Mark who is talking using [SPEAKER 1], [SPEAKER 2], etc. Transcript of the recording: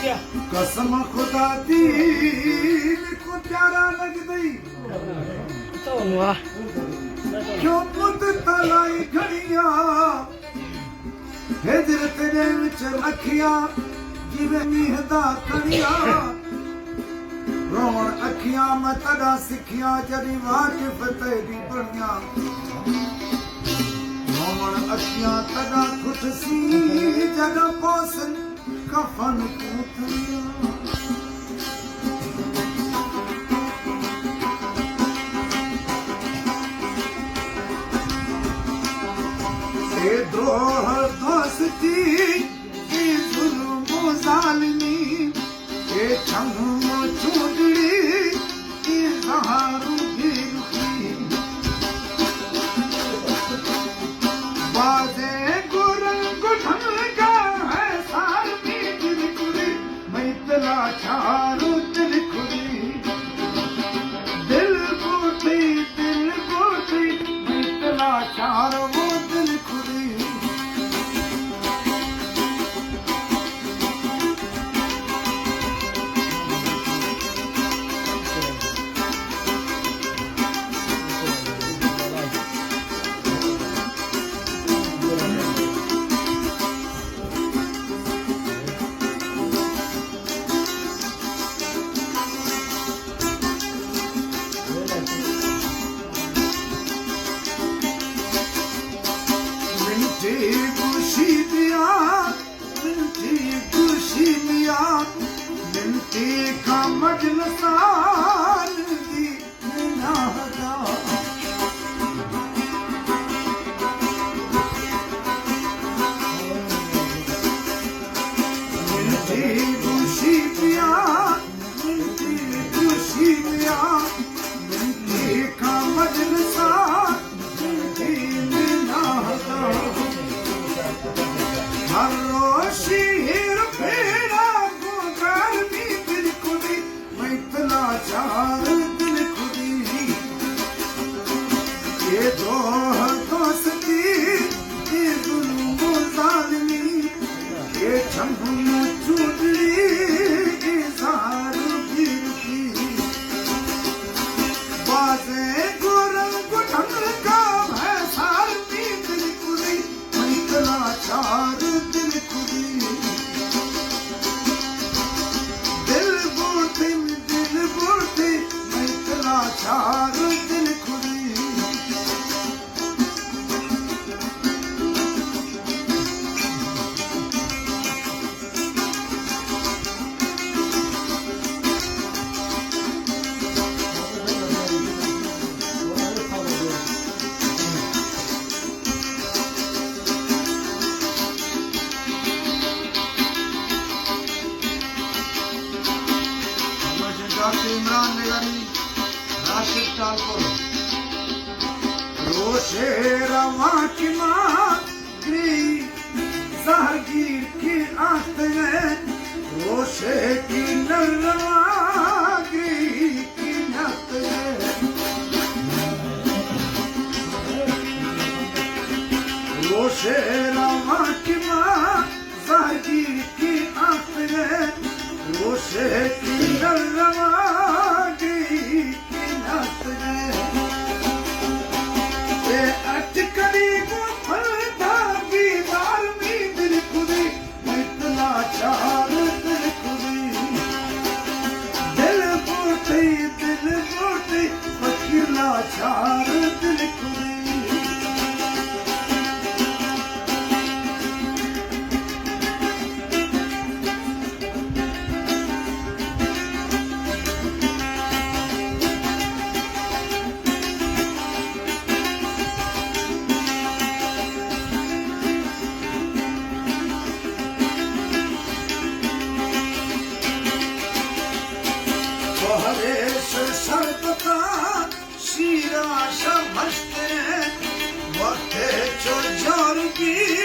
[SPEAKER 1] कसम खुदा दी को प्यारा लग गई क्यों पुत तलाई घड़िया हिजरत दे विच रखिया जिवें मीह दा कणिया रोण अखियां मैं तदा सिखिया जदी वाकिफ तेरी बणिया रोण अखियां तदा खुश सी जदा पोसन कफन पूतलिया ए द्रोह दोस्ती की जुल्म जालिमी ए छम चूड़ी की सहारू भी रुखी बाजे गुरन गुठन का है सार में दिल खुरी मैं तला चारू दिल खुरी दिल बूटी मैं तला चार वो दिल खुरी मिलती का मजलसान दी नादा मिलती खुशी पिया मिलती खुशी पिया मिलती का मजलसान दी नादा हर रोशी हिर फेरा चार दिल खुदी ये दोह दोस्ती ये जुल्म जालिमी ये छम चूड़ी ये सारू पीर की बाजे गुरन गुठन का है सार में दिल खुदी मैं चार दिल खुदी चार दिल खुदी इमरान निगरी राशिद ठाकुर रोशे रवा की मागरी जहांगीर की आंख में रोशे की नरवागी की नक में रोशे रवा की मां जहांगीर की आंख में रोशे की नरवागी चार दिल खुदी हरेश शर्पता शीरा शमस्ते वक्ते चो जोर की